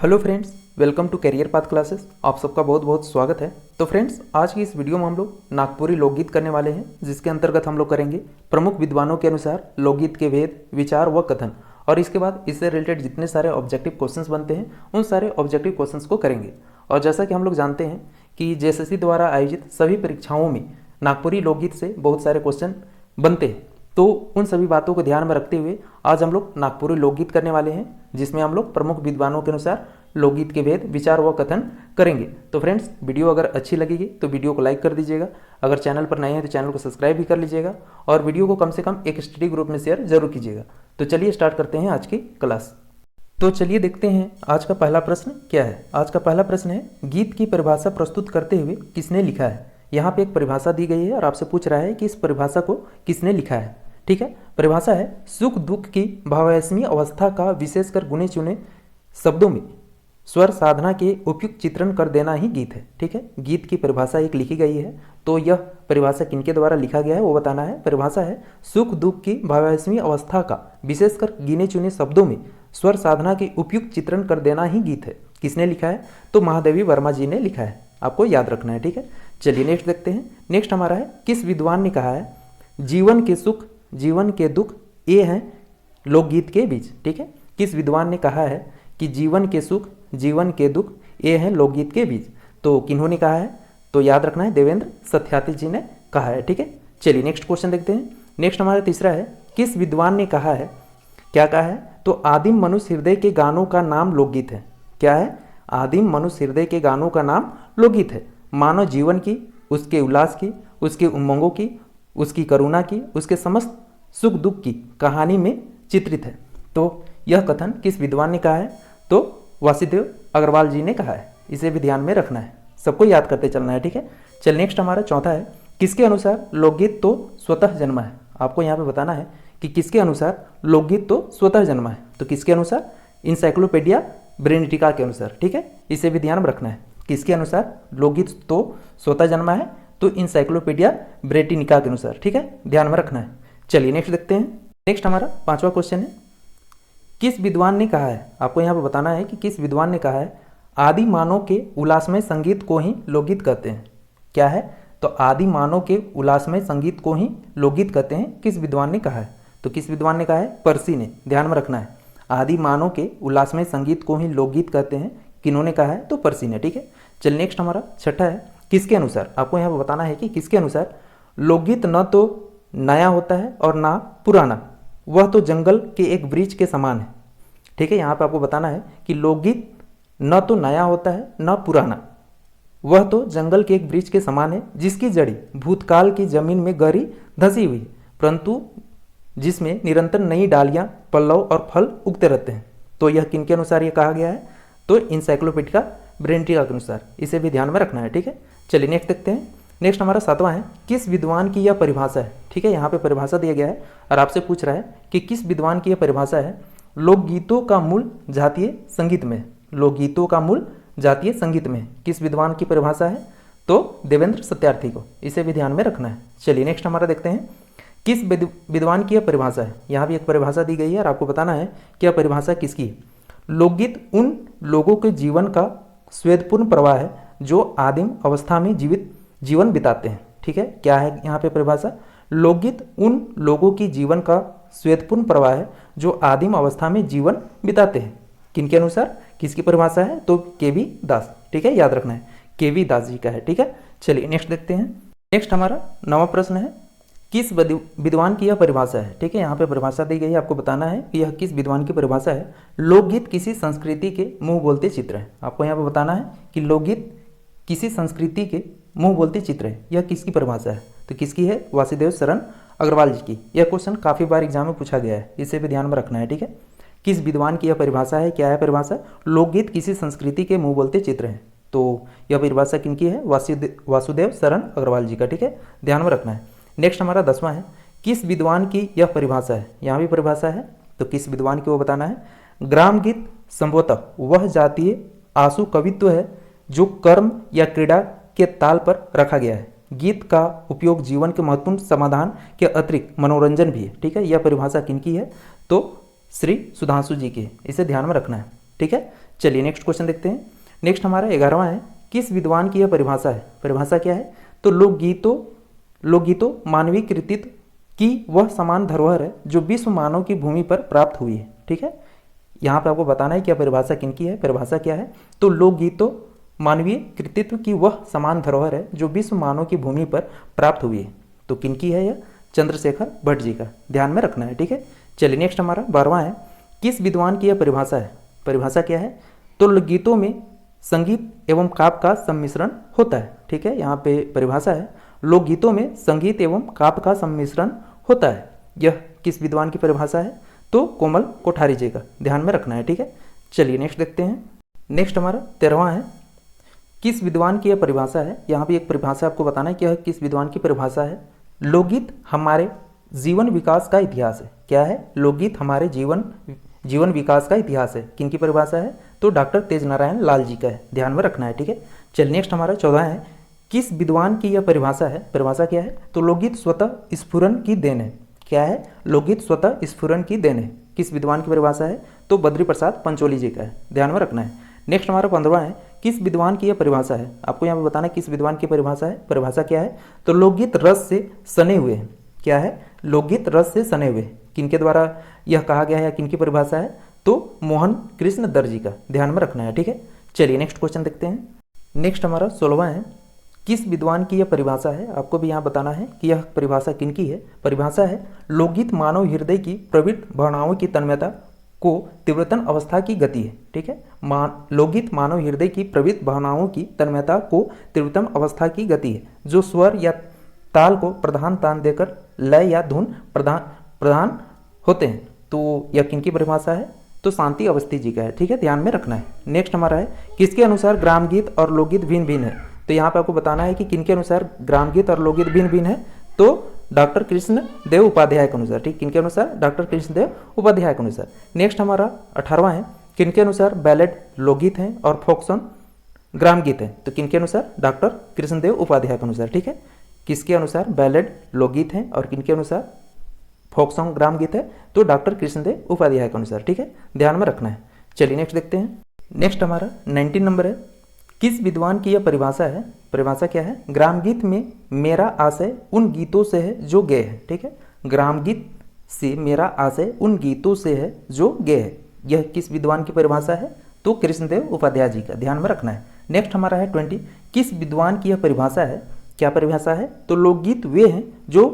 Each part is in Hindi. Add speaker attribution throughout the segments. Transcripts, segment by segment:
Speaker 1: Hello friends, welcome to career path classes. आप सबका बहुत बहुत स्वागत है। तो फ्रेंड्स, आज की इस वीडियो में हम लोग नागपुरी लोकगीत करने वाले हैं, जिसके अंतर्गत हम लोग करेंगे प्रमुख विद्वानों के अनुसार लोकगीत के भेद, विचार व कथन। और इसके बाद इससे रिलेटेड जितने सारे ऑब्जेक्टिव क्वेश्चंस बनते हैं उन सारे ऑब्जेक्टिव क्वेश्चंस को करेंगे। और जैसा कि हम लोग जानते हैं कि जेएसएससी द्वारा आयोजित सभी परीक्षाओं में नागपुरी लोकगीत से बहुत सारे क्वेश्चन बनते हैं, तो उन सभी बातों को ध्यान में रखते हुए आज हम लोग नागपुरी लोकगीत करने वाले हैं, जिसमें हम लोग प्रमुख विद्वानों के अनुसार लोकगीत के भेद, विचार व कथन करेंगे। तो फ्रेंड्स, वीडियो अगर अच्छी लगेगी तो वीडियो को लाइक कर दीजिएगा। अगर चैनल पर नए हैं तो चैनल को सब्सक्राइब भी कर लीजिएगा और वीडियो को कम से कम एक स्टडी ग्रुप में शेयर जरूर कीजिएगा। तो चलिए स्टार्ट करते हैं आज की क्लास। तो चलिए देखते हैं आज का पहला प्रश्न क्या है। आज का पहला प्रश्न है, गीत की परिभाषा प्रस्तुत करते हुए किसने लिखा है। यहाँ पे एक परिभाषा दी गई है और आपसे पूछ रहा है कि इस परिभाषा को किसने लिखा है। ठीक है, परिभाषा है, सुख दुख की भावात्मक अवस्था का विशेषकर गुने चुने शब्दों में स्वर साधना के उपयुक्त चित्रण कर देना ही गीत है। ठीक है, गीत की परिभाषा एक लिखी गई है, तो यह परिभाषा किनके द्वारा लिखा गया है वो बताना है। परिभाषा है, सुख दुख की भावात्मक अवस्था का विशेषकर गिने चुने शब्दों में स्वर साधना के उपयुक्त चित्रण कर देना ही गीत है। किसने लिखा है? तो महादेवी वर्मा जी ने लिखा है, आपको याद रखना है। ठीक है, चलिए नेक्स्ट देखते हैं। नेक्स्ट हमारा है, किस विद्वान ने कहा है जीवन के सुख जीवन के दुख ये हैं लोकगीत के बीच। ठीक है, किस विद्वान ने कहा है कि जीवन के सुख जीवन के दुख ये हैं लोकगीत के बीच, तो किन्होंने कहा है? तो याद रखना है, देवेंद्र सत्यार्थी जी ने कहा है। ठीक है, चलिए नेक्स्ट क्वेश्चन देखते हैं। नेक्स्ट हमारा तीसरा है, किस विद्वान ने कहा है, क्या कहा है? तो आदिम मनुष्य हृदय के गानों का नाम लोकगीत है। क्या है? आदिम मनुष्य हृदय के गानों का नाम लोकगीत है। मानव जीवन की, उसके उल्लास की, उसके उमंगों की, उसकी करुणा की, उसके समस्त सुख दुख की कहानी में चित्रित है। तो यह कथन किस विद्वान ने कहा है? तो वासुदेव अग्रवाल जी ने कहा है। इसे भी ध्यान में रखना है, सबको याद करते चलना है। ठीक है, चल नेक्स्ट हमारा चौथा है, किसके अनुसार लोकगीत तो स्वतः जन्मा है। आपको यहाँ पे बताना है कि किसके अनुसार लोकगीत तो स्वतः जन्मा है। तो किसके अनुसार? इंसाइक्लोपीडिया ब्रिटानिका के अनुसार। ठीक है, इसे भी ध्यान में रखना है, किसके अनुसार लोकगीत तो स्वतः जन्मा है? तो इंसाइक्लोपीडिया ब्रिटानिका के अनुसार। ठीक है, ध्यान में रखना है। चलिए नेक्स्ट देखते हैं। नेक्स्ट हमारा पांचवा क्वेश्चन है, किस विद्वान ने कहा है? आपको यहाँ पे बताना है कि किस विद्वान ने कहा है आदि मानव के उल्लासमय संगीत को ही लोकगीत कहते हैं। क्या है? तो आदि मानव के उल्लासमय संगीत को ही लोकगीत कहते हैं, किस विद्वान ने कहा है? तो किस विद्वान ने कहा है? पर्सी ने। ध्यान में रखना है, आदि मानव के उल्लासमय संगीत को ही लोकगीत कहते हैं, किन्होंने कहा है? तो पर्सी ने। ठीक है, चल नेक्स्ट हमारा छठा है, किसके अनुसार? आपको यहाँ पे बताना है कि किसके अनुसार लोकगीत न तो नया होता है और ना पुराना, वह तो जंगल के एक वृक्ष के समान है। ठीक है, यहाँ पे आपको बताना है कि लोकगीत न तो नया होता है न पुराना, वह तो जंगल के एक वृक्ष के समान है, जिसकी जड़ी भूतकाल की जमीन में गहरी धंसी हुई है, परंतु जिसमें निरंतर नई डालियां, पल्लव और फल उगते रहते हैं। तो यह किनके अनुसार ये कहा गया है? तो इंसाइक्लोपीडिया ब्रिटानिका के अनुसार। इसे भी ध्यान में रखना है। ठीक है, चलिए नेक्स्ट देखते हैं। नेक्स्ट हमारा सातवां है, किस विद्वान की यह परिभाषा है। ठीक है, यहाँ पे परिभाषा दिया गया है और आपसे पूछ रहा है कि किस विद्वान की यह परिभाषा है। लोकगीतों का मूल जातीय संगीत में, लोकगीतों का मूल जातीय संगीत में किस विद्वान की परिभाषा है? तो देवेंद्र सत्यार्थी को। इसे भी ध्यान में रखना है। चलिए नेक्स्ट हमारा देखते हैं, किस विद्वान की यह परिभाषा है। यहाँ भी एक परिभाषा दी गई है और आपको बताना है कि यह परिभाषा किसकी है। लोकगीत उन लोगों के जीवन का स्वेदपूर्ण प्रवाह है जो आदिम अवस्था में जीवन बिताते हैं। ठीक है, क्या है यहाँ पे परिभाषा? लोकगीत उन लोगों की जीवन का स्वेदपूर्ण प्रवाह है जो आदिम अवस्था में जीवन बिताते हैं। किनके अनुसार, किसकी परिभाषा है? तो केवी दास। ठीक है, याद रखना है, केवी दास जी का है। ठीक है, चलिए नेक्स्ट देखते हैं। नेक्स्ट हमारा नवा प्रश्न है, किस विद्वान की यह परिभाषा है। ठीक है, यहाँ पे परिभाषा दी गई है, आपको बताना है कि यह किस विद्वान की परिभाषा है। लोकगीत किसी संस्कृति के मुंह बोलते चित्र है। आपको यहाँ पे बताना है कि लोकगीत किसी संस्कृति के मुंह बोलते चित्र है, यह किसकी परिभाषा है? तो किसकी है? वासुदेव शरण अग्रवाल जी की। यह क्वेश्चन काफ़ी बार एग्जाम में पूछा गया है, इसे भी ध्यान में रखना है। ठीक है, किस विद्वान की यह परिभाषा है? क्या है परिभाषा? लोकगीत किसी संस्कृति के मुंह बोलते चित्र हैं। तो यह परिभाषा किनकी है? वासुदेव शरण अग्रवाल जी का। ठीक है, ध्यान में रखना है। नेक्स्ट हमारा 10वां है, किस विद्वान की यह परिभाषा है। यहाँ भी परिभाषा है, तो किस विद्वान की वो बताना है। ग्राम गीत संभवतः वह जातीय आशु कवित्व है जो कर्म या क्रीड़ा के ताल पर रखा गया है। गीत का उपयोग जीवन के महत्वपूर्ण समाधान के अतिरिक्त मनोरंजन भी है। ठीक है, यह परिभाषा किनकी है? तो श्री सुधांशु जी की। इसे ध्यान में रखना है। ठीक है, चलिए नेक्स्ट क्वेश्चन देखते हैं। नेक्स्ट हमारा 11वां है, किस विद्वान की यह परिभाषा है? परिभाषा क्या है? तो लोकगीतों मानवीय कृतित्व की वह समान धरोहर है जो विश्व मानव की भूमि पर प्राप्त हुई है। ठीक है, यहाँ पे आपको बताना है क्या परिभाषा किनकी है। परिभाषा क्या है? तो लोकगीतों मानवीय कृतित्व की वह समान धरोहर है जो विश्व मानव की भूमि पर प्राप्त हुई है। तो किनकी है यह? चंद्रशेखर भट्ट जी का, ध्यान में रखना है। ठीक है, चलिए नेक्स्ट हमारा 12वां है, किस विद्वान की यह परिभाषा है? परिभाषा क्या है? तो लोकगीतों में संगीत एवं काव्य का सम्मिश्रण होता है। ठीक है, यहाँ पे परिभाषा है, लोकगीतों में संगीत एवं काव्य का सम्मिश्रण होता है। यह किस विद्वान की परिभाषा है? तो कोमल कोठारी जी का, ध्यान में रखना है। ठीक है, चलिए नेक्स्ट देखते हैं। नेक्स्ट हमारा 13वां है, किस विद्वान की यह परिभाषा है? यहाँ पे एक परिभाषा आपको बताना है कि यह किस विद्वान की परिभाषा है। लोकगीत हमारे जीवन विकास का इतिहास है। क्या है? लोकगीत हमारे जीवन विकास का इतिहास है। किनकी परिभाषा है? तो डॉक्टर तेज नारायण लाल जी का है, ध्यान में रखना है। ठीक है, चलिए नेक्स्ट हमारा 14 है, किस विद्वान की यह परिभाषा है? परिभाषा क्या है? तो लोकगीत स्वतः स्फुरन की देन है। क्या है? लोकगीत स्वतः स्फुरन की देन है। किस विद्वान की परिभाषा है? तो बद्री प्रसाद पंचोली जी का है, ध्यान में रखना है। नेक्स्ट हमारा 15वां है, किस विद्वान की यह परिभाषा है? आपको यहाँ पे बताना है किस विद्वान की परिभाषा है। परिभाषा क्या है? तो लोकगीत रस से सने हुए हैं। क्या है? लोकगीत रस से सने हुए। किनके द्वारा यह कहा गया है? किनकी परिभाषा है? तो मोहन कृष्ण दर्जी का, ध्यान में रखना है। ठीक है, चलिए नेक्स्ट क्वेश्चन देखते हैं। नेक्स्ट हमारा 16वां है, किस विद्वान की यह परिभाषा है? आपको भी यहाँ बताना है कि यह परिभाषा किनकी है। परिभाषा है, लोकगीत मानव हृदय की प्रवृत्त भावनाओं की तन्मयता को तीव्रतम अवस्था की गति है। ठीक है, लोकगीत मानव हृदय की प्रवृत्त भावनाओं की तन्मयता को तीव्रतम अवस्था की गति है जो स्वर या ताल को प्रधान स्थान देकर लय या धुन प्रधान होते हैं। तो यह किनकी परिभाषा है? तो शांति अवस्थी जी का है। ठीक है, ध्यान में रखना है। नेक्स्ट हमारा है, किसके अनुसार ग्राम गीत और लोकगीत भिन्न भिन्न है? तो यहाँ पे आपको बताना है कि किनके अनुसार ग्राम गीत और लोकगीत भिन्न भिन्न है। तो डॉक्टर कृष्ण देव उपाध्याय के अनुसार। ठीक, किनके अनुसार? डॉक्टर कृष्ण देव उपाध्याय के अनुसार। नेक्स्ट हमारा 18वां है, किनके अनुसार बैलेड लोकगीत हैं और फोक सॉन्ग ग्राम गीत हैं? तो किनके अनुसार? डॉक्टर कृष्णदेव उपाध्याय के अनुसार। ठीक है, किसके अनुसार बैलेड लोकगीत हैं और किनके अनुसार फोक सॉन्ग ग्राम गीत है? तो डॉक्टर कृष्णदेव उपाध्याय के अनुसार। ठीक है, ध्यान में रखना है। चलिए नेक्स्ट देखते हैं। नेक्स्ट हमारा 19 नंबर है, किस विद्वान की यह परिभाषा है? परिभाषा क्या है? ग्राम गीत में मेरा आशय उन गीतों से है जो गे है। ठीक है, ग्राम गीत से मेरा आशय उन गीतों से है जो गे है। यह किस विद्वान की परिभाषा है? तो कृष्णदेव उपाध्याय जी का, ध्यान में रखना है। नेक्स्ट हमारा है 20, किस विद्वान की यह परिभाषा है? क्या परिभाषा है? तो लोकगीत वे हैं जो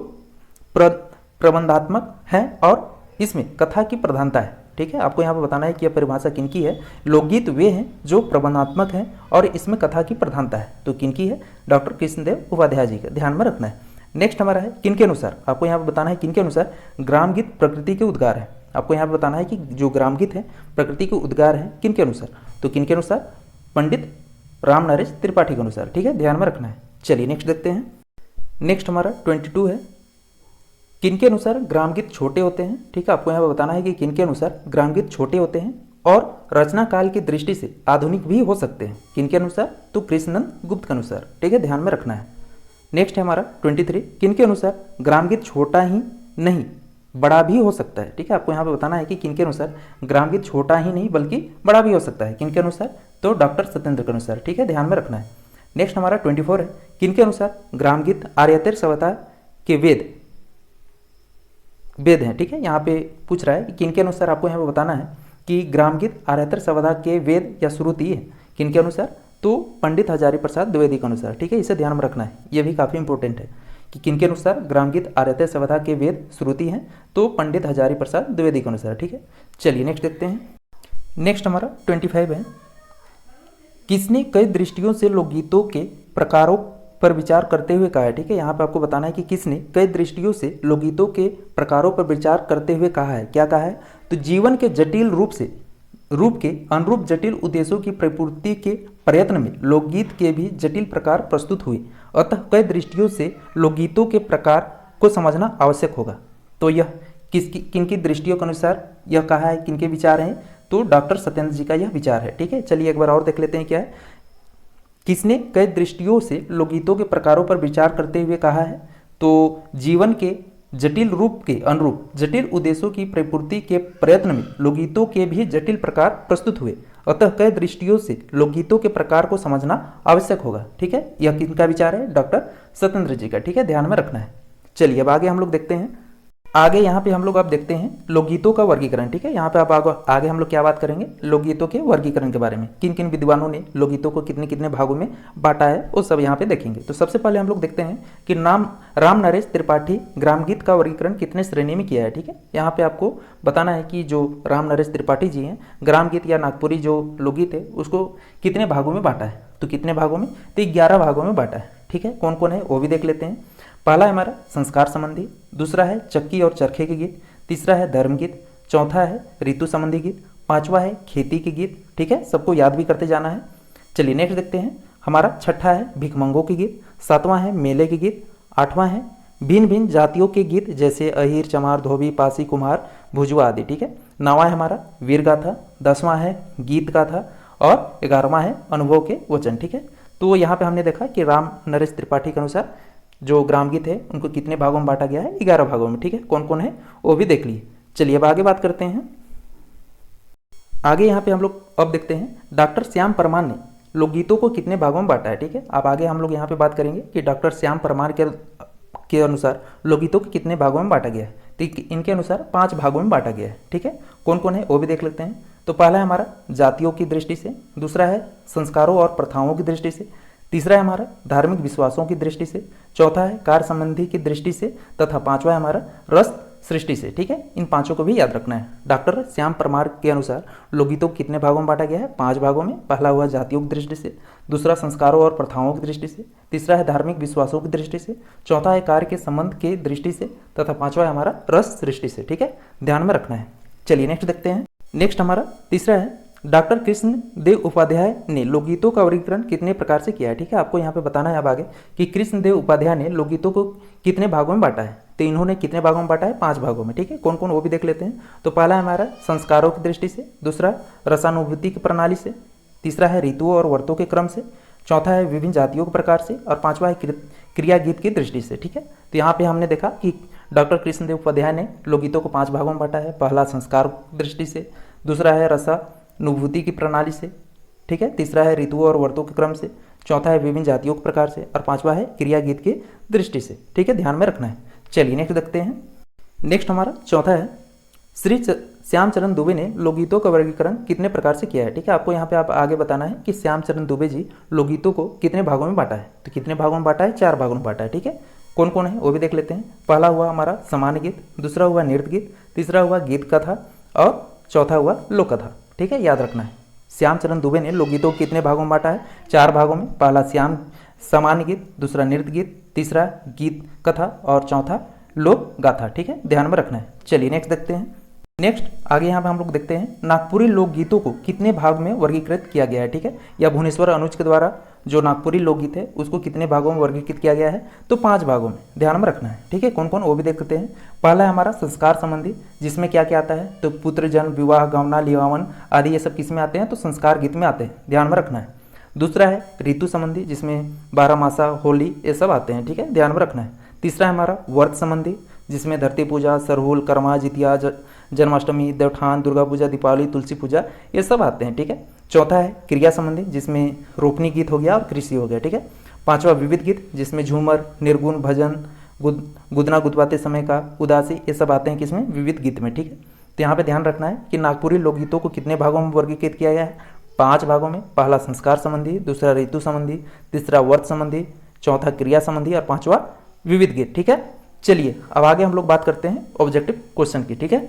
Speaker 1: प्रबंधात्मक हैं और इसमें कथा की प्रधानता है। ठीक है, आपको यहाँ पर बताना है कि यह परिभाषा किनकी है। लोकगीत वे हैं जो प्रबंधात्मक हैं और इसमें कथा की प्रधानता है। तो किनकी है? डॉक्टर कृष्णदेव उपाध्याय जी का, ध्यान में रखना है। नेक्स्ट हमारा है, किनके अनुसार? आपको यहाँ पर बताना है किनके अनुसार ग्राम गीत प्रकृति के उद्गार है। आपको यहाँ पर बताना है कि जो ग्राम गीत है प्रकृति के उद्गार है, किनके अनुसार? तो किनके अनुसार? पंडित राम नरेश त्रिपाठी के अनुसार। ठीक है, ध्यान में रखना है। चलिए नेक्स्ट देखते हैं। नेक्स्ट हमारा 22 है, किनके अनुसार ग्राम गीत छोटे होते हैं? ठीक है, आपको यहाँ पर बताना है कि किनके अनुसार ग्राम गीत छोटे होते हैं और रचना काल की दृष्टि से आधुनिक भी हो सकते हैं। किनके अनुसार? तो कृष्णनंद गुप्त के अनुसार। ठीक है, ध्यान में रखना है। नेक्स्ट है हमारा 23, किनके अनुसार ग्राम गीत छोटा ही नहीं बड़ा भी हो सकता है। ठीक है, आपको यहाँ पे बताना है कि किनके अनुसार ग्राम गीत छोटा ही नहीं बल्कि बड़ा भी हो सकता है। किनके अनुसार? तो डॉक्टर सत्येंद्र के अनुसार। ठीक है, ध्यान में रखना है। नेक्स्ट हमारा 24 है, किनके अनुसार ग्राम गीत आर्यतर सभ्यता के वेद हैं। ठीक है, यहाँ पे पूछ रहा है कि किनके अनुसार। आपको यहाँ पे बताना है कि ग्राम गीत आर्यतर सभ्यता के वेद या श्रुति है। किनके अनुसार? तो पंडित हजारी प्रसाद द्विवेदी के अनुसार। ठीक है, इसे ध्यान में रखना है, ये भी काफ़ी इंपॉर्टेंट है कि किनके अनुसार ग्राम गीत आर्यतर सभ्यता के वेद श्रुति हैं। तो पंडित हजारी प्रसाद द्विवेदी के अनुसार। ठीक है, चलिए नेक्स्ट देखते हैं। नेक्स्ट हमारा 25 है, किसने कई दृष्टियों से लोकगीतों के प्रकारों पर विचार करते हुए कहा है। ठीक है, यहाँ पे आपको बताना है कि किसने कई दृष्टियों से लोकगीतों के प्रकारों पर विचार करते हुए कहा है। क्या कहा है? तो जीवन के जटिल रूप के अनुरूप जटिल उद्देश्यों की परिपूर्ति के प्रयत्न में लोकगीत के भी जटिल प्रकार प्रस्तुत हुए, अतः कई दृष्टियों से लोकगीतों के प्रकार को समझना आवश्यक होगा। तो यह किनकी दृष्टियों के अनुसार यह कहा है, किनके विचार हैं? तो डॉक्टर सत्येंद्र जी का यह विचार है। ठीक है, चलिए एक बार और देख लेते हैं क्या है। किसने कई दृष्टियों से लोकगीतों के प्रकारों पर विचार करते हुए कहा है? तो जीवन के जटिल रूप के अनुरूप जटिल उद्देश्यों की परिपूर्ति के प्रयत्न में लोकगीतों के भी जटिल प्रकार प्रस्तुत हुए, अतः कई दृष्टियों से लोकगीतों के प्रकार को समझना आवश्यक होगा। ठीक है, यह किनका विचार है? डॉक्टर सत्येंद्र जी का। ठीक है, ध्यान में रखना है। चलिए अब आगे हम लोग देखते हैं। आगे यहाँ पे हम लोग अब देखते हैं लोकगीतों का वर्गीकरण। ठीक है, यहाँ पे अब आगे हम लोग क्या बात करेंगे? लोकगीतों के वर्गीकरण के बारे में। किन किन विद्वानों ने लोकगीतों को कितने कितने भागों में बांटा है वो सब यहाँ पे देखेंगे। तो सबसे पहले हम लोग देखते हैं कि राम नरेश त्रिपाठी ग्राम गीत का वर्गीकरण कितने श्रेणी में किया है। ठीक है, यहाँ पे आपको बताना है कि जो राम नरेश त्रिपाठी जी हैं, ग्राम गीत या नागपुरी जो लोकगीत है उसको कितने भागों में बांटा है। तो कितने भागों में? तो 11 भागों में बांटा है। ठीक है, कौन कौन है वो भी देख लेते हैं। पहला है हमारा संस्कार संबंधी, दूसरा है चक्की और चरखे के गीत, तीसरा है धर्म गीत, चौथा है ऋतु संबंधी गीत, पांचवा है खेती के गीत। ठीक है, सबको याद भी करते जाना है। चलिए नेक्स्ट देखते हैं। हमारा छठा है भिखमंगों के गीत, सातवां है मेले के गीत, आठवां है भिन्न भिन्न जातियों के गीत जैसे अहीर, चमार, धोबी, पासी, कुम्हार, भुजुआ आदि। ठीक है, नौवां है हमारा वीर गाथा, 10वां है गीत गाथा और 11वां है अनुभव के वचन। ठीक है, तो यहाँ पे हमने देखा कि राम नरेश त्रिपाठी के अनुसार जो ग्राम गीत है उनको कितने भागों में बांटा गया है? 11 भागों में। ठीक है, कौन कौन है वो भी देख लिए। चलिए अब आगे बात करते हैं। आगे यहाँ पे हम लोग अब देखते हैं डॉक्टर श्याम परमार ने लोकगीतों को कितने भागों में बांटा है। ठीक है, अब आगे हम लोग यहाँ पे बात करेंगे कि डॉक्टर श्याम परमार के अनुसार लोकगीतों को कितने भागों में बांटा गया है। तो इनके अनुसार 5 भागों में बांटा गया है। ठीक है, कौन कौन है वो भी देख लेते हैं। तो पहला है हमारा जातियों की दृष्टि से, दूसरा है संस्कारों और प्रथाओं की दृष्टि से, तीसरा है हमारा धार्मिक विश्वासों की दृष्टि से, चौथा है कार्य संबंधी की दृष्टि से तथा पांचवा है हमारा रस सृष्टि से। ठीक है, इन पांचों को भी याद रखना है। डॉक्टर श्याम परमार के अनुसार लोकगीतों को कितने भागों में बांटा गया है? 5 भागों में। पहला हुआ जातियों की दृष्टि से, दूसरा संस्कारों और प्रथाओं की दृष्टि से, तीसरा है धार्मिक विश्वासों की दृष्टि से, चौथा है कार्य के संबंध की दृष्टि से तथा पांचवा है हमारा रस सृष्टि से। ठीक है, ध्यान में रखना है। चलिए नेक्स्ट देखते हैं। नेक्स्ट हमारा तीसरा है डॉक्टर कृष्ण देव उपाध्याय ने लोकगीतों का वर्गीकरण कितने प्रकार से किया है। ठीक है, आपको यहाँ पे बताना है अब आगे कि कृष्ण देव उपाध्याय ने लोकगीतों को कितने भागों में बांटा है। तो इन्होंने कितने भागों में बांटा है? 5 भागों में। ठीक है, कौन कौन वो भी देख लेते हैं। तो पहला है हमारा संस्कारों की दृष्टि से, दूसरा रसानुभूति की प्रणाली से, तीसरा है ऋतुओं और वर्तों के क्रम से, चौथा है विभिन्न जातियों के प्रकार से और पांचवा है क्रिया गीत की दृष्टि से। ठीक है, तो यहाँ पे हमने देखा कि डॉक्टर कृष्णदेव उपाध्याय ने लोकगीतों को 5 भागों में बांटा है। पहला संस्कार की दृष्टि से, दूसरा है रसानुभूति की प्रणाली से, ठीक है, तीसरा है ऋतुओं और वर्तों के क्रम से, चौथा है विभिन्न जातियों के प्रकार से और पांचवा है क्रिया गीत की दृष्टि से। ठीक है, ध्यान में रखना है। चलिए नेक्स्ट देखते हैं। नेक्स्ट हमारा चौथा है श्री श्यामचरण दुबे ने लोकगीतों का वर्गीकरण कितने प्रकार से किया है। ठीक है, आपको यहाँ पे आप आगे बताना है कि श्यामचरण दुबे जी लोकगीतों को कितने भागों में बांटा है। तो कितने भागों में बांटा है? 4 भागों में बांटा है। ठीक है, कौन कौन है वो भी देख लेते हैं। पहला हुआ हमारा सामान्य गीत, दूसरा हुआ नृत्य गीत, तीसरा हुआ गीत कथा और चौथा हुआ लोक कथा। ठीक है, याद रखना है। श्यामचरण दुबे ने लोकगीतों को कितने भागों में बांटा है? 4 भागों में। पहला सामान्य गीत, दूसरा नृत्य गीत, तीसरा गीत कथा और चौथा लोक गाथा। ठीक है, ध्यान में रखना है। चलिए नेक्स्ट देखते हैं। नेक्स्ट आगे यहाँ पे हम लोग देखते हैं नागपुरी लोकगीतों को कितने भाग में वर्गीकृत किया गया है। ठीक है, या भुवनेश्वर अनुज के द्वारा जो नागपुरी लोकगीत है उसको कितने भागों में वर्गीकृत किया गया है? तो 5 भागों में। ध्यान में रखना है। ठीक है, कौन कौन वो भी देखते हैं। पहला है हमारा संस्कार संबंधी, जिसमें क्या क्या आता है? तो पुत्र जन्म, विवाह, गवना, लिवावन आदि ये सब किस में आते हैं? तो संस्कार गीत में आते हैं। ध्यान में रखना है। दूसरा है ऋतु संबंधी, जिसमें 12 मासा, होली ये सब आते हैं। ठीक है, ध्यान में रखना है। तीसरा है हमारा व्रत संबंधी, जिसमें धरती पूजा, सरहुल, करमा, जितिया, जन्माष्टमी, देवठान, दुर्गा पूजा, दीपावली, तुलसी पूजा ये सब आते हैं। ठीक है, चौथा है क्रिया संबंधी, जिसमें रोपनी गीत हो गया और कृषि हो गया। ठीक है, पांचवा विविध गीत, जिसमें झूमर, निर्गुण, भजन, गुदना गुदवाते समय का, उदासी ये सब आते हैं किसमें? विविध गीत में। ठीक है, तो यहाँ पे ध्यान रखना है कि नागपुरी लोकगीतों को कितने भागों में वर्गीकृत किया गया है? 5 भागों में। पहला संस्कार संबंधी, दूसरा ऋतु संबंधी, तीसरा व्रत संबंधी, चौथा क्रिया संबंधी और पांचवा विविध गीत। ठीक है, चलिए अब आगे हम लोग बात करते हैं ऑब्जेक्टिव क्वेश्चन की। ठीक है,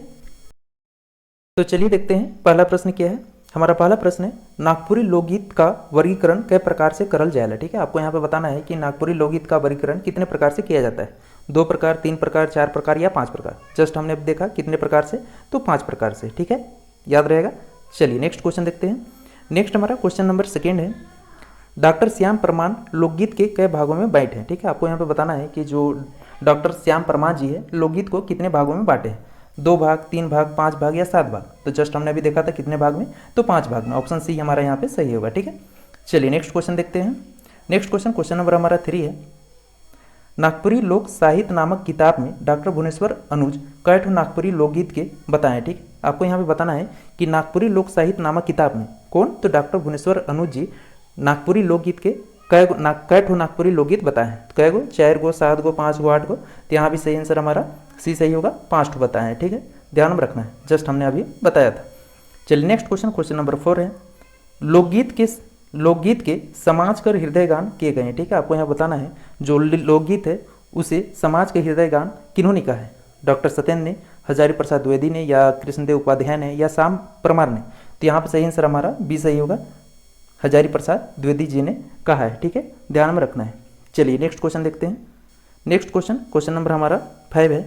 Speaker 1: तो चलिए देखते हैं पहला प्रश्न क्या है। हमारा पहला प्रश्न है नागपुरी लोकगीत का वर्गीकरण कई प्रकार से करल जाएगा। ठीक है, आपको यहाँ पे बताना है कि नागपुरी लोकगीत का वर्गीकरण कितने प्रकार से किया जाता है। 2 प्रकार, 3 प्रकार, 4 प्रकार या 5 प्रकार। जस्ट हमने देखा कितने प्रकार से, तो 5 प्रकार से। ठीक है, याद रहेगा। चलिए नेक्स्ट क्वेश्चन देखते हैं। नेक्स्ट हमारा क्वेश्चन नंबर 2 है डॉक्टर श्याम परमार लोकगीत के कई भागों में बांटे हैं। ठीक है, आपको यहाँ पे बताना है कि जो डॉक्टर श्याम परमार जी है लोकगीत को कितने भागों में बांटे हैं। 2 भाग, 3 भाग, 5 भाग या 7 भाग। तो जस्ट हमने अभी देखा था कितने भाग में, तो 5 भाग में। ऑप्शन सी हमारा यहाँ पे सही होगा। ठीक है, चलिए नेक्स्ट क्वेश्चन देखते हैं। नेक्स्ट क्वेश्चन नंबर हमारा 3 है नागपुरी लोक साहित्य नामक किताब में डॉक्टर भुवनेश्वर अनुज कई नागपुरी लोकगीत के बताएं। ठीक, आपको यहाँ पे बताना है कि नागपुरी लोक साहित्य नामक किताब में कौन? तो डॉक्टर भुवनेश्वर अनुज जी नागपुरी लोकगीत के कै ठो नागपुरी लोकगीत बताए हैं? कै गो? 4 गो, 7 गो, 5 गो, 8 गो? तो यहाँ भी सही आंसर हमारा सी सही होगा, 5 ठो बताए हैं। ठीक है, ध्यान में रखना है, जस्ट हमने अभी बताया था। चलिए नेक्स्ट क्वेश्चन, क्वेश्चन नंबर 4 है, लोकगीत के समाज कर हृदय गान किए गए हैं। ठीक है, आपको यहाँ बताना है जो लोकगीत है उसे समाज के हृदय गान किन्होंने कहा है? डॉक्टर सत्येंद्र ने, हजारी प्रसाद द्विवेदी ने, या कृष्णदेव उपाध्याय ने, या श्याम परमार ने? तो यहाँ पर सही आंसर हमारा बी सही होगा, हजारी प्रसाद द्विवेदी जी ने कहा है। ठीक है, ध्यान में रखना है। चलिए नेक्स्ट क्वेश्चन देखते हैं। नेक्स्ट क्वेश्चन, क्वेश्चन नंबर हमारा 5 है,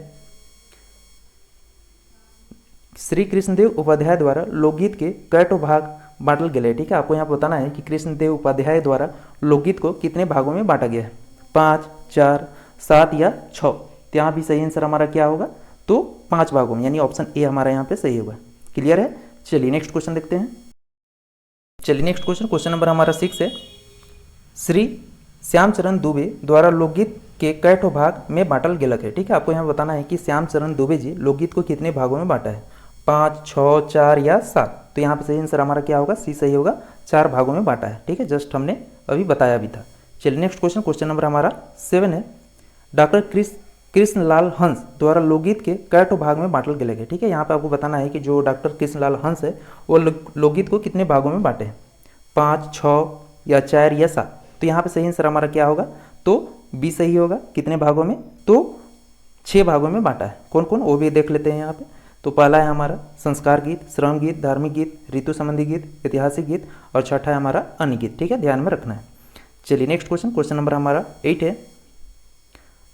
Speaker 1: श्री कृष्णदेव उपाध्याय द्वारा लोकगीत के कै ठो भाग बांटल गए? ठीक है, आपको यहाँ बताना है कि कृष्णदेव उपाध्याय द्वारा लोकगीत को कितने भागों में बांटा गया है? 5, 4, 7 या 6? तो यहाँ भी सही आंसर हमारा क्या होगा? तो 5 भागों में, यानी ऑप्शन ए हमारा यहाँ पे सही होगा। क्लियर है? चलिए नेक्स्ट क्वेश्चन देखते हैं। चलिए नेक्स्ट क्वेश्चन, क्वेश्चन नंबर हमारा 6 है, श्री श्यामचरण दुबे द्वारा लोकगीत के कै ठो भाग में बांटल गेलक है? ठीक है, आपको यहाँ बताना है कि श्यामचरण दुबे जी लोकगीत को कितने भागों में बांटा है? 5, 6, 4 या 7? तो यहाँ पे सही आंसर हमारा क्या होगा? सी सही होगा, 4 भागों में बांटा है। ठीक है, जस्ट हमने अभी बताया भी था। चलिए नेक्स्ट क्वेश्चन, क्वेश्चन नंबर हमारा 7 है, डॉक्टर कृष्णलाल हंस द्वारा लोकगीत के कै ठो भाग में बांटल गए? ठीक है, यहाँ पे आपको बताना है कि जो डॉक्टर कृष्णलाल हंस है वो लोकगीत को कितने भागों में बांटे हैं? 5, 6 या 4 या 7? तो यहाँ पे सही आंसर हमारा क्या होगा? तो बी सही होगा। कितने भागों में? तो 6 भागों में बांटा है। कौन कौन, वो भी देख लेते हैं यहाँ पे। तो पहला है हमारा संस्कार गीत, श्रम गीत, धार्मिक गीत, ऋतु संबंधी गीत, ऐतिहासिक गीत, और छठा है हमारा अन्य गीत। ठीक है, ध्यान में रखना है। चलिए नेक्स्ट क्वेश्चन, क्वेश्चन नंबर हमारा 8 है,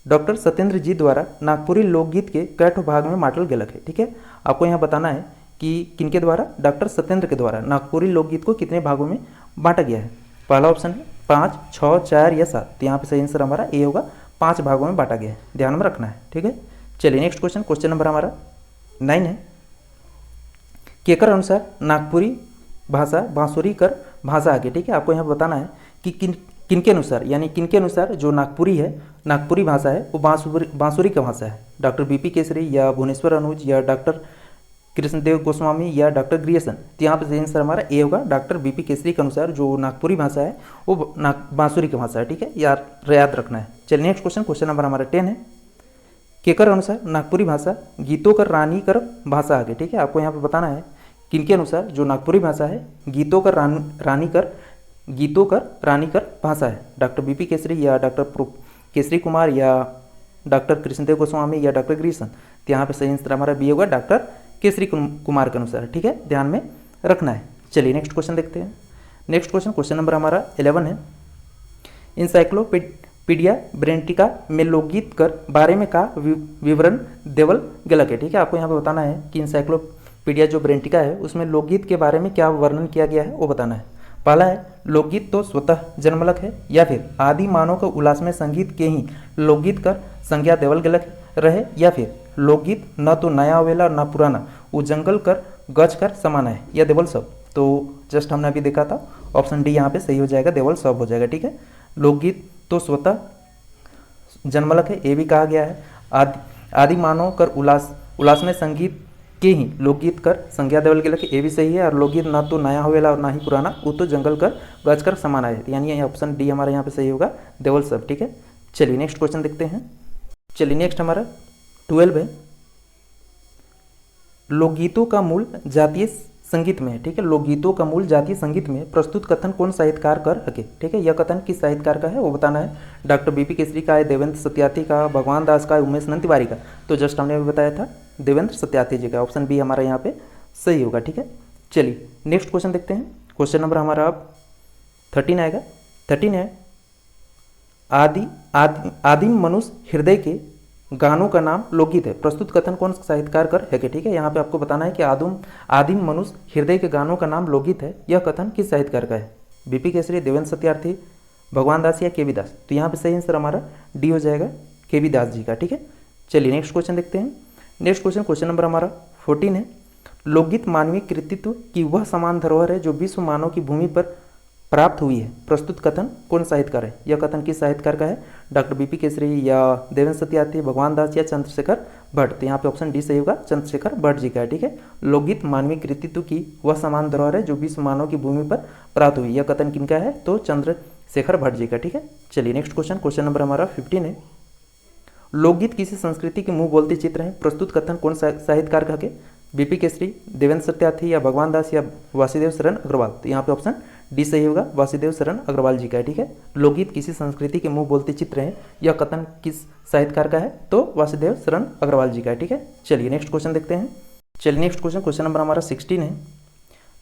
Speaker 1: डॉक्टर सत्येंद्र जी द्वारा नागपुरी लोकगीत के कै ठो भाग में बांटल गेलक है? ठीक है, आपको यहाँ बताना है कि किनके द्वारा? डॉक्टर सत्येंद्र के द्वारा नागपुरी लोकगीत को कितने भागों में बांटा गया है? पहला ऑप्शन है 5, 6, 4 या 7? तो यहाँ पे सही आंसर हमारा ए होगा, 5 भागों में बांटा गया है। ध्यान में रखना है। ठीक है, चलिए नेक्स्ट क्वेश्चन, क्वेश्चन नंबर हमारा 9 है, केकर अनुसार नागपुरी भाषा बांसुरी कर भाषा आगे? ठीक है, आपको यहाँ बताना है कि किनके अनुसार, यानी किनके अनुसार जो नागपुरी है, नागपुरी भाषा है वो बांसुरी का भाषा है? डॉक्टर बीपी केसरी, या भुवनेश्वर अनुज, या डॉक्टर कृष्णदेव गोस्वामी, या डॉक्टर ग्रियर्सन? तो यहाँ पर सही आंसर हमारा ए होगा, डॉक्टर बीपी केसरी के अनुसार जो नागपुरी भाषा है वो बांसुरी की भाषा है। ठीक है, याद रखना है। चलिए नेक्स्ट क्वेश्चन, क्वेश्चन नंबर हमारा 10 है, केकर अनुसार नागपुरी भाषा गीतों कर रानी कर भाषा आगे? ठीक है, आपको यहाँ पर बताना है किनके अनुसार जो नागपुरी भाषा है गीतों कर रानी कर भाषा है? डॉक्टर बीपी केसरी, या डॉक्टर केसरी कुमार, या डॉक्टर कृष्णदेव गोस्वामी, या डॉक्टर ग्रियर्सन? तो यहाँ पे सही आंसर हमारा बी होगा, डॉक्टर केसरी कुमार के अनुसार। ठीक है, ध्यान में रखना है। चलिए नेक्स्ट क्वेश्चन देखते हैं। नेक्स्ट क्वेश्चन, क्वेश्चन नंबर हमारा 11 है, इंसाइक्लोपीडिया ब्रिटानिका में लोकगीत कर बारे में का विवरण देवल गलत है? ठीक है, आपको यहाँ पे बताना है कि इंसाइक्लोपीडिया जो ब्रिटानिका है उसमें लोकगीत के बारे में क्या वर्णन किया गया है वो बताना है। पहला है, लोकगीत तो स्वतः जन्मलक है, या फिर आदि मानव के उल्लास में संगीत के ही लोकगीत कर संज्ञा देवल गलत रहे, या फिर लोकगीत न तो नया वेला न पुराना वो जंगल कर गज कर समान है, या देवल सब? तो जस्ट हमने अभी देखा था, ऑप्शन डी यहाँ पे सही हो जाएगा, देवल सब हो जाएगा। ठीक है, लोकगीत तो स्वतः जन्मलक है, ये भी कहा गया है। आदि मानव कर उल्लास में संगीत के ही लोकगीत कर संज्ञा देवल के लगे, ये भी सही है। और लोकगीत ना तो नया होवेला और ना ही पुराना, वो तो जंगल कर गज कर समान है, यानी ऑप्शन डी हमारे यहाँ पे सही होगा, देवल सब। ठीक है, चलिए नेक्स्ट क्वेश्चन देखते हैं। चलिए नेक्स्ट हमारा 12 है, लोकगीतों का मूल जातीय संगीत में है। ठीक है, लोकगीतों का मूल जातीय संगीत में प्रस्तुत कथन कौन साहित्यकार कर सके? ठीक है, यह कथन किस साहित्यकार का है वो बताना है। डॉक्टर बीपी केसरी का है, देवेंद्र सत्यार्थी का, भगवान दास का, उमेश नंद तिवारी का? तो जस्ट हमने अभी बताया था देवेंद्र सत्यार्थी जी का, ऑप्शन बी हमारा यहाँ पे सही होगा। ठीक है, चलिए नेक्स्ट क्वेश्चन देखते हैं। क्वेश्चन नंबर हमारा अब 13 आएगा। 13 है, आदिम मनुष्य हृदय के गानों का नाम लोकगीत है, प्रस्तुत कथन कौन साहित्यकार कर है? ठीक है, यहाँ पे आपको बताना है कि आदिम मनुष्य हृदय के गानों का नाम लोकगीत है, यह कथन किस साहित्यकार का है? बीपी केसरी, देवेंद्र सत्यार्थी, भगवान दास, या केबी दास? तो यहाँ पे सही आंसर हमारा डी हो जाएगा, केबी दास जी का। ठीक है, चलिए नेक्स्ट क्वेश्चन देखते हैं। नेक्स्ट क्वेश्चन, क्वेश्चन नंबर हमारा 14 है, लोकगीत मानवीय कृतित्व की वह समान धरोहर है जो विश्व मानव की भूमि पर प्राप्त हुई है। प्रस्तुत कथन कौन साहित्यकार है? यह कथन किस साहित्यकार का है? डॉक्टर बीपी केसरी या देवेंद्र सत्यार्थी, भगवान दास या चंद्रशेखर भट्ट? तो यहाँ पे ऑप्शन डी सही होगा, चंद्रशेखर भट्ट जी का है। ठीक है, लोकगीत मानवीय कृतित्व की वह समान धरोहर है जो विश्व मानव की भूमि पर प्राप्त हुई। यह कथन किनका है? तो चंद्रशेखर भट्ट जी का। ठीक है, चलिए नेक्स्ट क्वेश्चन, क्वेश्चन नंबर हमारा 15 है। लोकगीत किसी संस्कृति के मुंह बोलते चित्र हैं। प्रस्तुत कथन कौन साहित्यकार का है? बीपी केसरी, देवेंद्र सत्यार्थी या भगवान दास या वासुदेव शरण अग्रवाल? तो यहाँ पे ऑप्शन डी सही होगा, वासुदेव शरण अग्रवाल जी का है। ठीक है, लोकगीत किसी संस्कृति के मुंह बोलते चित्र हैं, यह कथन किस साहित्यकार का है? तो वासुदेव शरण अग्रवाल जी का है। ठीक है, चलिए नेक्स्ट क्वेश्चन देखते हैं। चलिए नेक्स्ट क्वेश्चन, क्वेश्चन नंबर हमारा 16 है।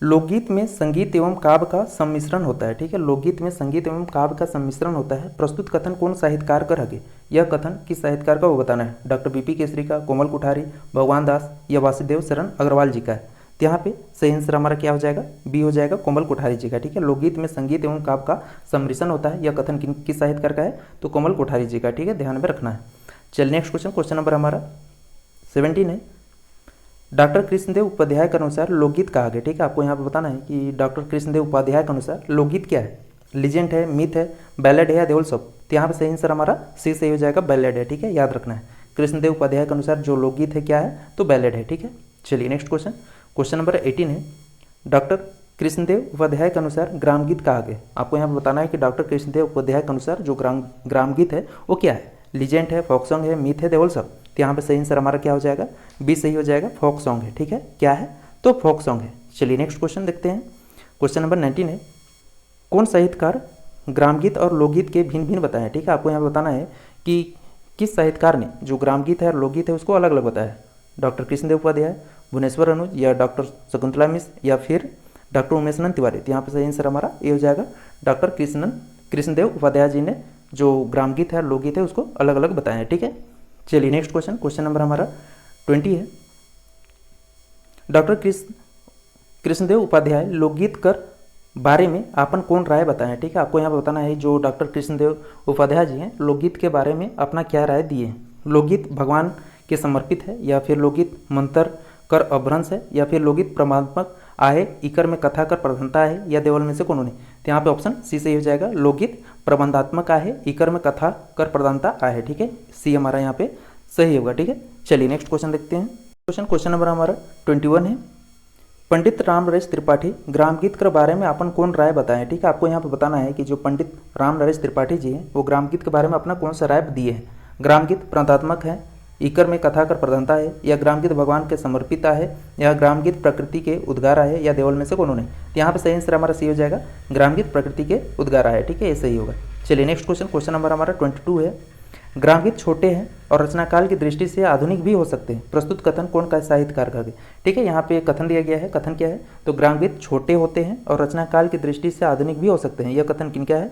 Speaker 1: लोकगीत में संगीत एवं काव्य का सम्मिश्रण होता है। ठीक है, लोकगीत में संगीत एवं काव्य का सम्मिश्रण होता है। प्रस्तुत कथन कौन साहित्यकार का है? यह कथन किस साहित्यकार का वो बताना है? डॉक्टर बीपी केसरी का, कोमल कुठारी, भगवान दास या वासुदेव शरण अग्रवाल जी का है? तो यहाँ पे सही आंसर हमारा क्या हो जाएगा? बी हो जाएगा, कोमल कुठारी जी का। ठीक है, लोकगीत में संगीत एवं काव्य का सम्मिश्रण होता है, यह कथन किस साहित्यकार का है? तो कोमल कुठारी जी का। ठीक है, ध्यान में रखना है। चलिए नेक्स्ट क्वेश्चन, क्वेश्चन नंबर हमारा 17 है। डॉक्टर कृष्णदेव उपाध्याय के अनुसार लोकगीत कहा गया। ठीक है, आपको यहाँ पे बताना है कि डॉक्टर कृष्णदेव उपाध्याय के अनुसार लोकगीत क्या है? लीजेंड है, मिथ है, बैलेड है या देवल शब्द? तो यहाँ पे सही आंसर हमारा सी सही हो जाएगा, बैलेड है। ठीक है, याद रखना है, कृष्णदेव उपाध्याय के अनुसार जो लोकगीत है क्या है? तो बैलेड है। ठीक है, चलिए नेक्स्ट क्वेश्चन, क्वेश्चन नंबर 18 है। डॉक्टर कृष्णदेव उपाध्याय के अनुसार ग्राम गीत कहा गया। आपको यहाँ पे बताना है कि डॉक्टर कृष्णदेव उपाध्याय के अनुसार जो ग्राम गीत है वो क्या है? लीजेंड है, फोक सॉन्ग है, मिथ है, देवल शब्द? तो यहाँ पे सही आंसर हमारा क्या हो जाएगा? बी सही हो जाएगा, फोक सॉन्ग है। ठीक है, क्या है? तो फोक सॉन्ग है। चलिए नेक्स्ट क्वेश्चन देखते हैं, क्वेश्चन नंबर 19 है। कौन साहित्यकार ग्रामगीत और लोकगीत के भिन्न भिन्न बताए? ठीक है, आपको यहाँ बताना है कि किस साहित्यकार ने जो ग्रामगीत है और लोकगीत है उसको अलग अलग बताया? डॉक्टर कृष्णदेव उपाध्याय, भुवनेश्वर अनुज या डॉक्टर शकुंतला मिश्र या फिर डॉक्टर उमेशनंद तिवारी? तो यहाँ पे सही आंसर हमारा ये हो जाएगा, डॉक्टर कृष्णदेव उपाध्याय जी ने जो ग्रामगीत है और लोकगीत है उसको अलग अलग बताया है। ठीक है, चलिए नेक्स्ट क्वेश्चन, क्वेश्चन नंबर हमारा 20 है। डॉक्टर कृष्णदेव उपाध्याय लोकगीत कर बारे में आपन कौन राय बताएं? ठीक है, आपको यहाँ बताना है जो डॉक्टर कृष्णदेव उपाध्याय जी हैं लोकगीत के बारे में अपना क्या राय दिए हैं। लोकगीत भगवान के समर्पित है या फिर लोकगीत मंत्र कर अभ्रंश है या फिर लोकगीत प्रमात्मक आहे इकर में कथा कर प्रधानता है या देवल में से कौन? तो यहाँ पे ऑप्शन सी सही हो जाएगा, लोकगीत प्रबंधात्मक आहे इकर में कथा कर प्रधानता आहे। ठीक है, सी हमारा यहाँ पे सही होगा। ठीक है, चलिए नेक्स्ट क्वेश्चन देखते हैं। क्वेश्चन नंबर हमारा 21 है। पंडित राम नरेश त्रिपाठी ग्रामगीत के बारे में अपन कौन राय बताएं? ठीक है, आपको यहाँ पे बताना है कि जो पंडित राम नरेश त्रिपाठी जी हैं वो ग्रामगीत के बारे में अपना कौन सा राय दिए हैं। ग्रामगीत प्रबंधात्मक है, इकर में कथा कर प्रधानता है या ग्रामगीत भगवान के समर्पित है या ग्रामगीत प्रकृति के उद्गारा है या देवल में से कौन? तो यहाँ पे सही आंसर हमारा सी हो जाएगा, ग्रामगीत प्रकृति के उद्गारा है। ठीक है, ये सही होगा। चलिए नेक्स्ट क्वेश्चन, क्वेश्चन नंबर हमारा 22 है। ग्रामगीत छोटे हैं और रचनाकाल की दृष्टि से आधुनिक भी हो सकते हैं। प्रस्तुत कथन कौन का साहित्यकार का है? ठीक है, यहाँ पे कथन दिया गया है, कथन क्या है? तो ग्रामगीत छोटे होते हैं और रचनाकाल की दृष्टि से आधुनिक भी हो सकते हैं। यह कथन किनका है?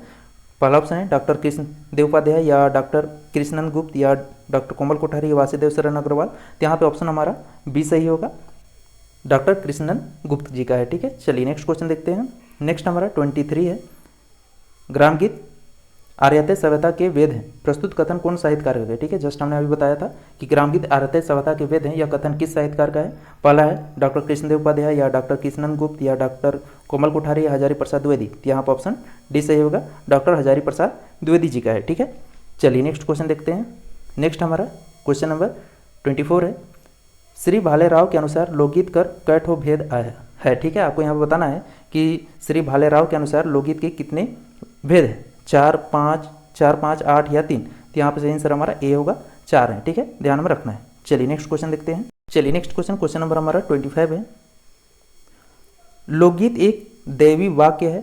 Speaker 1: पहला ऑप्शन है डॉक्टर कृष्णदेव उपाध्याय या डॉक्टर कृष्णनंद गुप्त या डॉक्टर कोमल कोठारी या वासुदेव शरण अग्रवाल? तो यहाँ पे ऑप्शन हमारा बी सही होगा, डॉक्टर कृष्णनंद गुप्त जी का है। ठीक है, चलिए नेक्स्ट क्वेश्चन देखते हैं। नेक्स्ट हमारा 23 है। ग्रामगीत आर्यतय सभ्यता के वेद हैं। प्रस्तुत कथन कौन साहित्यकार है? ठीक है, जस्ट हमने अभी बताया था कि ग्रामगीत आर्यतय सभ्यता के वेद हैं। यह कथन किस साहित्यकार का है? पहला है डॉक्टर कृष्णदेव उपाध्याय या डॉक्टर कृष्णनंद गुप्त या डॉक्टर कोमल कोठारी या हजारी प्रसाद द्विवेदी? तो यहाँ पर ऑप्शन डी सही होगा, डॉक्टर हजारी प्रसाद द्विवेदी जी का है। ठीक है, चलिए नेक्स्ट क्वेश्चन देखते हैं। नेक्स्ट हमारा क्वेश्चन नंबर 24 है। श्री भालेराव के अनुसार लोकगीत कर कैठो भेद आया है? ठीक है, आपको यहाँ पर बताना है कि श्री भालेराव के अनुसार लोकगीत के कितने भेद हैं? 4, 5, 8 या 3? तो यहाँ पे सही आंसर हमारा ए होगा, 4 है। ठीक है, ध्यान में रखना है। चलिए नेक्स्ट क्वेश्चन देखते हैं। चलिए नेक्स्ट क्वेश्चन, क्वेश्चन नंबर हमारा 25 है। लोकगीत एक दैवी वाक्य है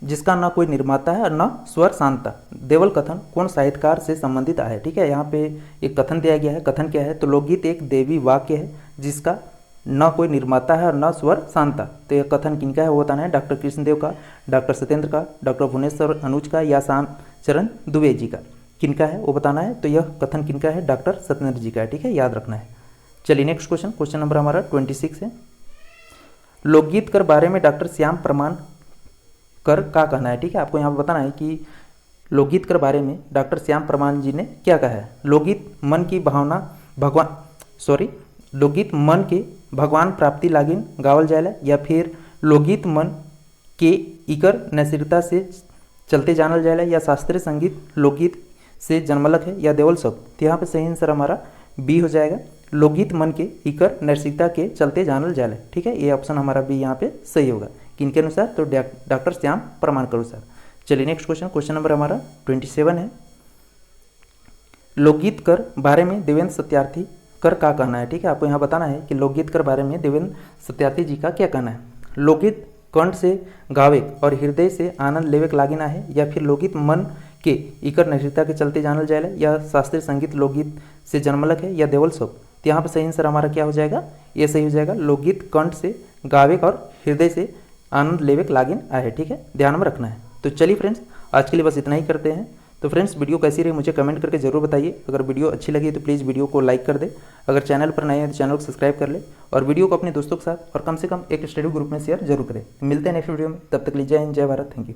Speaker 1: जिसका न कोई निर्माता है और न स्वर शांता। देवल कथन कौन साहित्यकार से संबंधित है? ठीक है, यहाँ पे एक कथन दिया गया है, कथन क्या है? तो लोकगीत एक दैवी वाक्य है जिसका न कोई निर्माता है और न स्वर शांता। तो यह कथन किनका है वो बताना है, डॉक्टर कृष्णदेव का, डॉक्टर सत्येंद्र का, डॉक्टर भुवनेश्वर अनुज का या श्याम चरण दुबे जी का? किनका है वो बताना है। तो यह कथन किनका है? डॉक्टर सत्येंद्र जी का है। ठीक है, याद रखना है। चलिए नेक्स्ट क्वेश्चन, क्वेश्चन नंबर हमारा 26 है। लोकगीत कर बारे में डॉक्टर श्याम प्रमाण कर का कहना है? ठीक है, आपको यहाँ पर बताना है कि लोकगीत कर बारे में डॉक्टर श्याम प्रमाण जी ने क्या कहा है। लोकगीत मन की भावना लोकगीत मन के भगवान प्राप्ति लागिन गावल जाएला या फिर लोकगीत मन के इकर नैसर्गिकता से चलते जानल जाएला, या शास्त्रीय संगीत लोकगीत से जन्मलक है, या देवल शब्द। तो यहाँ पे सही आंसर हमारा बी हो जाएगा, लोकगीत मन के इकर नैसर्गिकता के चलते जानल जाएला। ठीक है, ये ऑप्शन हमारा बी यहाँ पे सही होगा। किनके अनुसार? तो डॉक्टर श्याम प्रमाण के अनुसार। चलिए नेक्स्ट क्वेश्चन नंबर हमारा 27 है। लोकगीत कर बारे में देवेंद्र सत्यार्थी कर का कहना है। ठीक है, आपको यहाँ बताना है कि लोकगीत कर बारे में देवेंद्र सत्यार्थी जी का क्या कहना है। लोकगीत कंठ से गावे और हृदय से आनंद लेवे लागिना है, या फिर लोकगीत मन के इकर नैतिकता के चलते जानल जाएला, या शास्त्रीय संगीत लोकगीत से जन्मलक है, या देवल शब्द। तो यहाँ पर सही आंसर हमारा क्या हो जाएगा? ये सही हो जाएगा, लोकगीत कंठ से गावे और हृदय से आनंद लेवे लागिन आए। ठीक है, ध्यान में रखना है। तो चलिए फ्रेंड्स, आज के लिए बस इतना ही करते हैं। तो फ्रेंड्स, वीडियो कैसी रही मुझे कमेंट करके जरूर बताइए। अगर वीडियो अच्छी लगी तो प्लीज़ वीडियो को लाइक कर दे। अगर चैनल पर नए हैं तो चैनल को सब्सक्राइब कर ले, और वीडियो को अपने दोस्तों के साथ और कम से कम एक स्टडी ग्रुप में शेयर जरूर करें। मिलते हैं नेक्स्ट वीडियो में, तब तक लीजिए जय हिंद, जय भारत, थैंक यू।